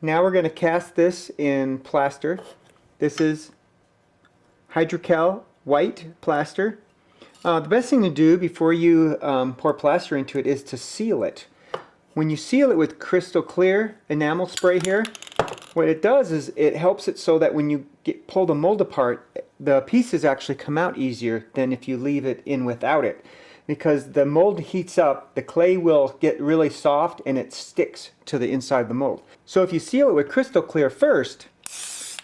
Now we're going to cast this in plaster. This is Hydrocal white plaster. The best thing to do before you pour plaster into it is to seal it. When you seal it with crystal clear enamel spray here, what it does is it helps it so that when you pull the mold apart, the pieces actually come out easier than if you leave it in without it. Because the mold heats up, the clay will get really soft and it sticks to the inside of the mold. So if you seal it with crystal clear first,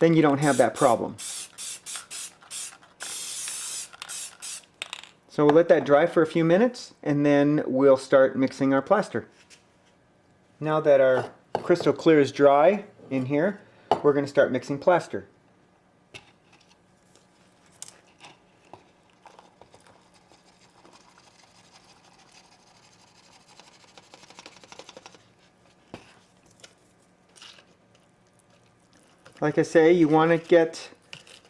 then you don't have that problem. So we'll let that dry for a few minutes and then we'll start mixing our plaster. Now that our crystal clear is dry in here, we're going to start mixing plaster. Like I say, you want to get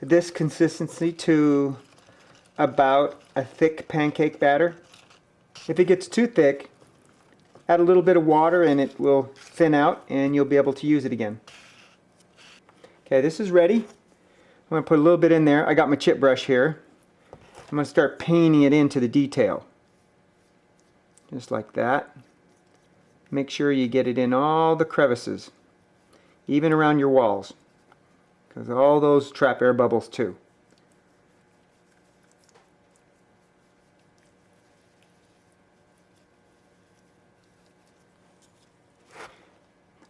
this consistency to about a thick pancake batter. If it gets too thick, add a little bit of water and it will thin out and you'll be able to use it again. Okay, this is ready. I'm going to put a little bit in there. I got my chip brush here. I'm going to start painting it into the detail. Just like that. Make sure you get it in all the crevices, even around your walls, because all those trap air bubbles too.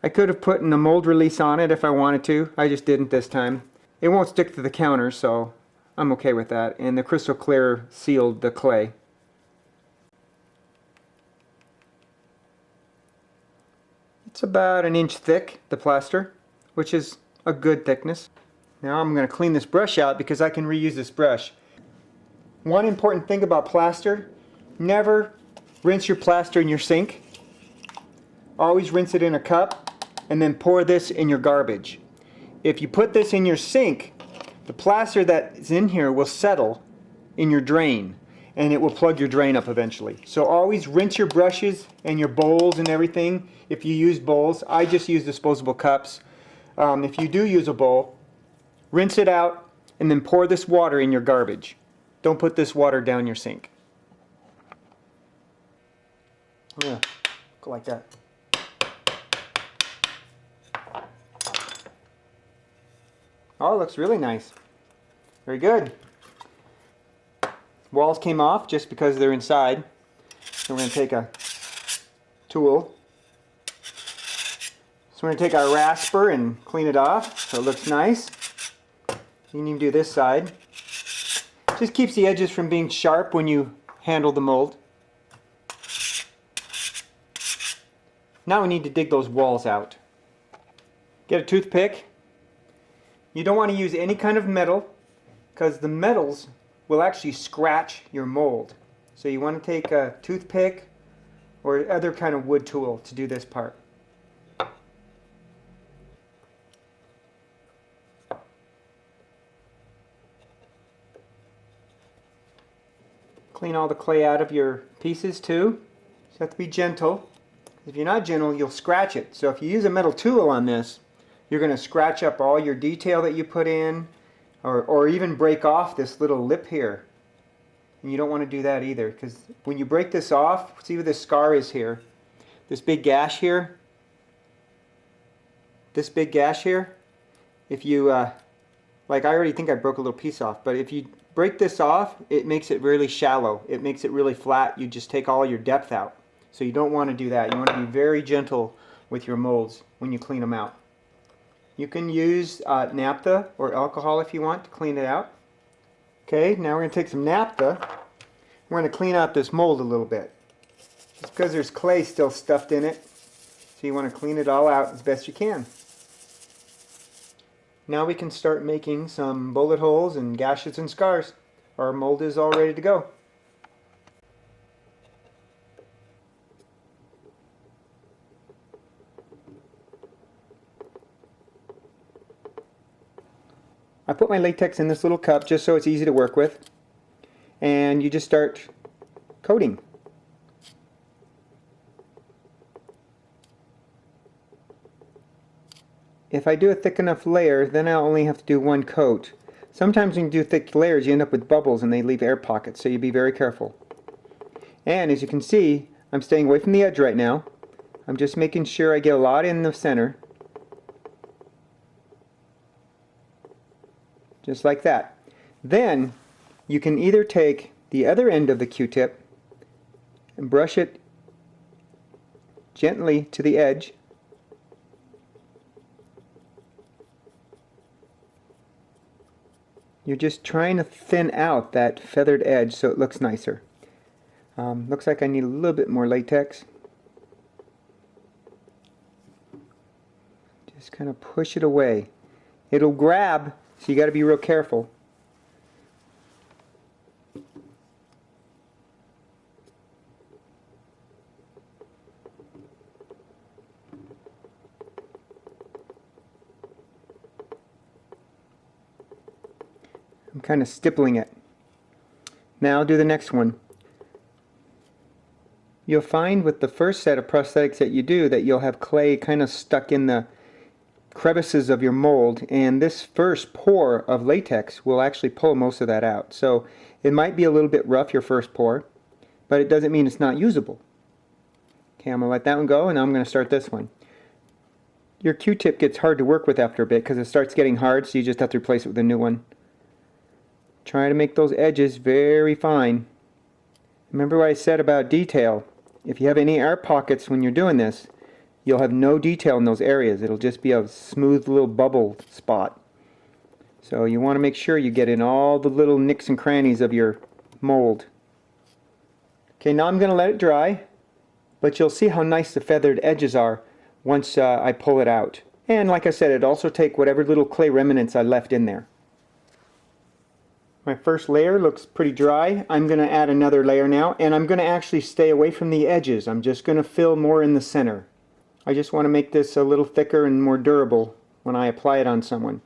I could have put a mold release on it if I wanted to. I just didn't this time. It won't stick to the counter, so I'm okay with that. And the crystal clear sealed the clay. It's about an inch thick, the plaster, which is a good thickness. Now I'm going to clean this brush out because I can reuse this brush. One important thing about plaster, never rinse your plaster in your sink. Always rinse it in a cup and then pour this in your garbage. If you put this in your sink, the plaster that's in here will settle in your drain and it will plug your drain up eventually. So always rinse your brushes and your bowls and everything. If you use bowls, I just use disposable cups. If you do use a bowl, rinse it out and then pour this water in your garbage. Don't put this water down your sink. Yeah, go like that. Oh, it looks really nice. Very good. Walls came off just because they're inside. So we're going to take a tool. So we're going to take our rasper and clean it off so it looks nice. You can even do this side. Just keeps the edges from being sharp when you handle the mold. Now we need to dig those walls out. Get a toothpick. You don't want to use any kind of metal because the metals will actually scratch your mold. So you want to take a toothpick or other kind of wood tool to do this part. Clean all the clay out of your pieces too. You have to be gentle. If you're not gentle, you'll scratch it. So if you use a metal tool on this, you're going to scratch up all your detail that you put in, or even break off this little lip here. And you don't want to do that either, because when you break this off, see where this scar is here, this big gash here, if you, like I already think I broke a little piece off, but if you break this off, it makes it really shallow. It makes it really flat. You just take all your depth out. So you don't want to do that. You want to be very gentle with your molds when you clean them out. You can use naphtha or alcohol if you want to clean it out. Okay, now we're going to take some naphtha. We're going to clean out this mold a little bit. Just because there's clay still stuffed in it. So you want to clean it all out as best you can. Now we can start making some bullet holes and gashes and scars. Our mold is all ready to go. I put my latex in this little cup just so it's easy to work with, and you just start coating. if I do a thick enough layer, then I'll only have to do one coat. Sometimes when you do thick layers, you end up with bubbles and they leave air pockets, so you be very careful. And as you can see, I'm staying away from the edge right now. I'm just making sure I get a lot in the center. Just like that. Then you can either take the other end of the Q-tip and brush it gently to the edge. You're just trying to thin out that feathered edge so it looks nicer. Looks like I need a little bit more latex. Just kind of push it away. It'll grab, so you got to be real careful. I'm kind of stippling it. Now do the next one. You'll find with the first set of prosthetics that you do that you'll have clay kind of stuck in the crevices of your mold, and this first pour of latex will actually pull most of that out. So it might be a little bit rough your first pour, but it doesn't mean it's not usable. Okay, I'm going to let that one go, and now I'm going to start this one. Your Q-tip gets hard to work with after a bit because it starts getting hard, so you just have to replace it with a new one. Try to make those edges very fine. Remember what I said about detail. If you have any air pockets when you're doing this, you'll have no detail in those areas. It'll just be a smooth little bubble spot. So you want to make sure you get in all the little nicks and crannies of your mold. Okay, now I'm going to let it dry, but you'll see how nice the feathered edges are once I pull it out. And like I said, it also take whatever little clay remnants I left in there. My first layer looks pretty dry. I'm going to add another layer now, and I'm going to actually stay away from the edges. I'm just going to fill more in the center. I just want to make this a little thicker and more durable when I apply it on someone.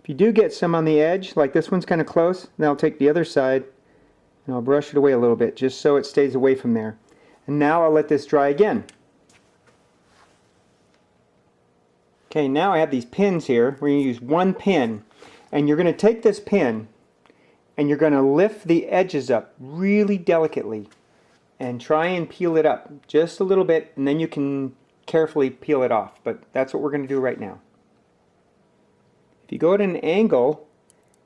If you do get some on the edge, like this one's kind of close, then I'll take the other side and I'll brush it away a little bit just so it stays away from there. And now I'll let this dry again. Okay, now I have these pins here. We're going to use one pin, and you're going to take this pin and you're going to lift the edges up really delicately and try and peel it up just a little bit, and then you can carefully peel it off. But that's what we're going to do right now. If you go at an angle,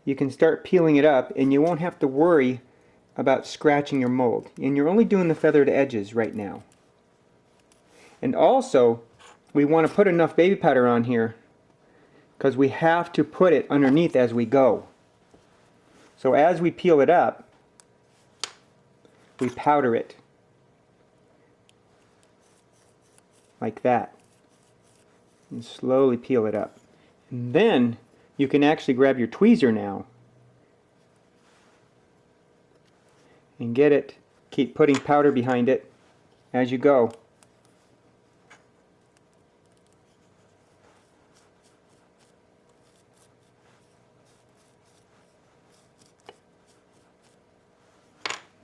you can start peeling it up and you won't have to worry about scratching your mold. And you're only doing the feathered edges right now. And also, we want to put enough baby powder on here because we have to put it underneath as we go. So as we peel it up, we powder it like that and slowly peel it up. And then you can actually grab your tweezer now and get it, keep putting powder behind it as you go.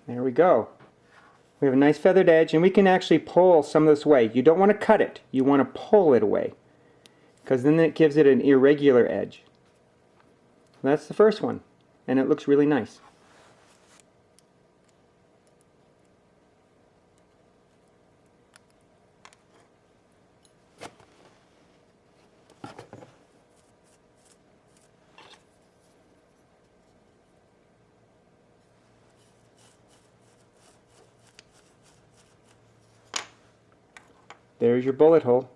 There we go. We have a nice feathered edge, and we can actually pull some of this away. You don't want to cut it, you want to pull it away, because then it gives it an irregular edge. That's the first one, and it looks really nice. There's your bullet hole.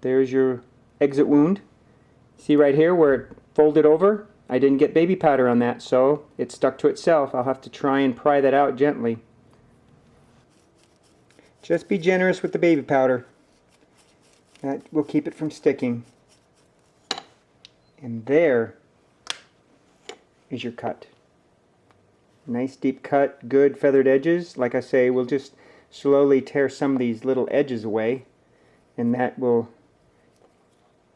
There's your exit wound. See right here where it folded over? I didn't get baby powder on that, so it stuck to itself. I'll have to try and pry that out gently. Just be generous with the baby powder. That will keep it from sticking. And there is your cut. Nice deep cut, good feathered edges. Like I say, we'll just slowly tear some of these little edges away, and that will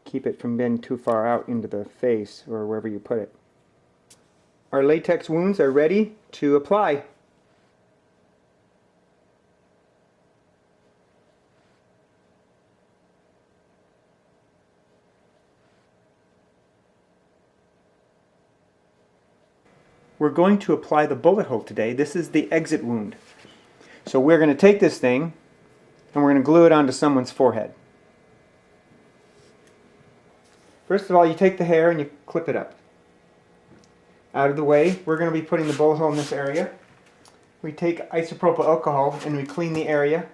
keep it from being too far out into the face or wherever you put it. Our latex wounds are ready to apply. We're going to apply the bullet hole today. This is the exit wound. So we're going to take this thing and we're going to glue it onto someone's forehead. First of all, you take the hair and you clip it up. Out of the way, we're going to be putting the bullet hole in this area. We take isopropyl alcohol and we clean the area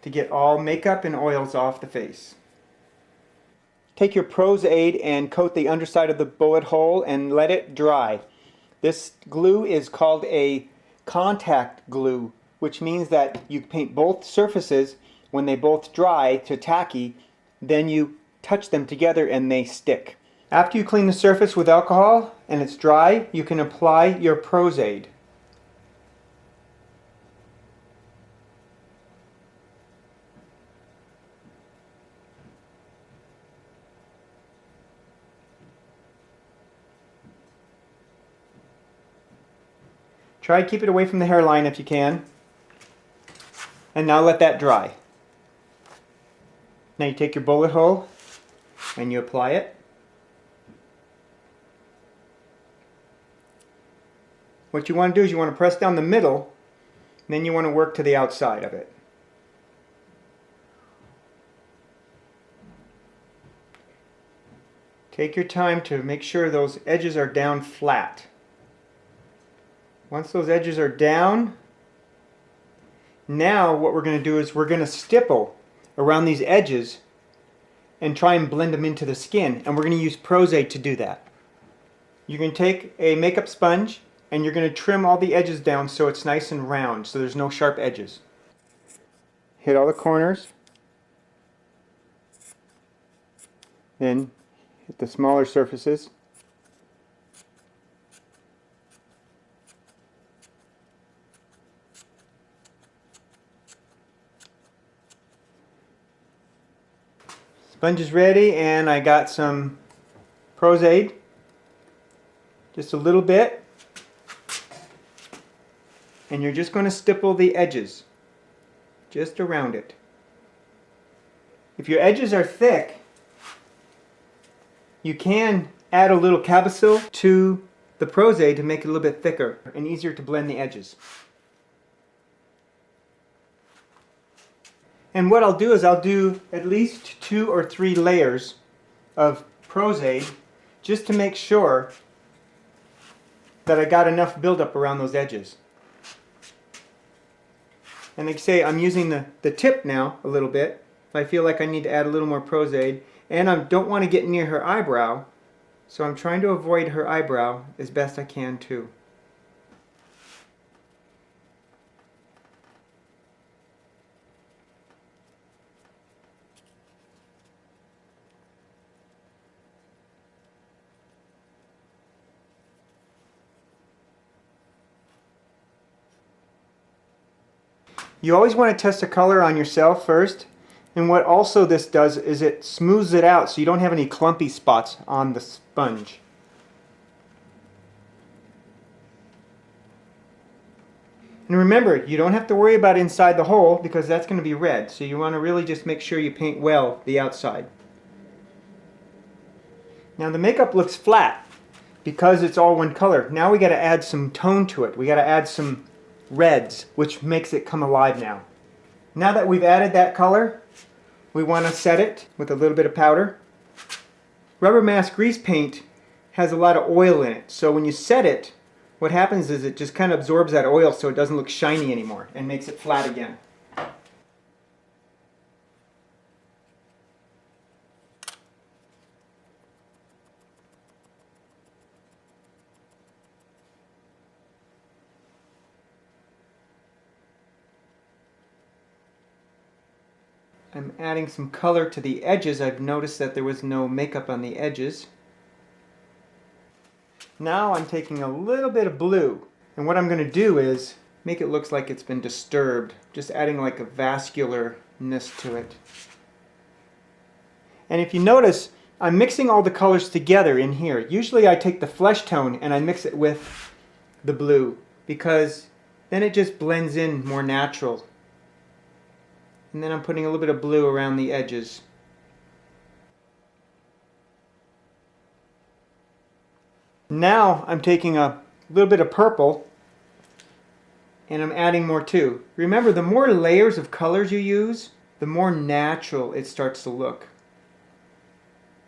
to get all makeup and oils off the face. Take your Prosthetic and coat the underside of the bullet hole and let it dry. This glue is called a contact glue, which means that you paint both surfaces when they both dry to tacky, then you touch them together and they stick. After you clean the surface with alcohol and it's dry, you can apply your Prosthetic. Try to keep it away from the hairline if you can. And now let that dry. Now you take your bullet hole and you apply it. What you want to do is you want to press down the middle, and then you want to work to the outside of it. Take your time to make sure those edges are down flat. Once those edges are down, now what we're going to do is we're going to stipple around these edges and try and blend them into the skin, and we're going to use Prosthetic to do that. You're going to take a makeup sponge and you're going to trim all the edges down so it's nice and round, so there's no sharp edges. Hit all the corners, then hit the smaller surfaces. Sponge is ready, and I got some Prosthetic, just a little bit, and you're just going to stipple the edges just around it. If your edges are thick, you can add a little Cabosil to the Prosthetic to make it a little bit thicker and easier to blend the edges. And what I'll do is I'll do at least 2 or 3 layers of Prosthetic just to make sure that I got enough buildup around those edges. And like I say, I'm using the tip now a little bit. I feel like I need to add a little more Prosthetic, and I don't want to get near her eyebrow, so I'm trying to avoid her eyebrow as best I can too. You always want to test the color on yourself first, and what also this does is it smooths it out so you don't have any clumpy spots on the sponge. And remember, you don't have to worry about inside the hole because that's going to be red, so you want to really just make sure you paint well the outside. Now the makeup looks flat because it's all one color. Now we got to add some tone to it. We got to add some reds, which makes it come alive now. Now that we've added that color, we want to set it with a little bit of powder. Rubber mask grease paint has a lot of oil in it, so when you set it, what happens is it just kind of absorbs that oil so it doesn't look shiny anymore and makes it flat again. I'm adding some color to the edges. I've noticed that there was no makeup on the edges. Now I'm taking a little bit of blue, And what I'm going to do is make it look like it's been disturbed, just adding like a vascularness to it. And if you notice, I'm mixing all the colors together in here. Usually I take the flesh tone and I mix it with the blue, because then it just blends in more natural. And then I'm putting a little bit of blue around the edges. Now I'm taking a little bit of purple and I'm adding more too. Remember, the more layers of colors you use, the more natural it starts to look.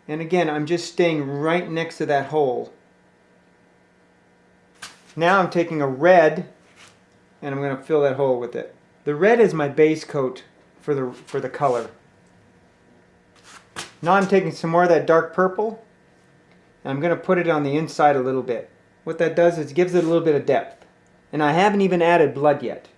And again, I'm just staying right next to that hole. Now I'm taking a red and I'm going to fill that hole with it. The red is my base coat for the color. Now I'm taking some more of that dark purple and I'm going to put it on the inside a little bit. What that does is gives it a little bit of depth. And I haven't even added blood yet.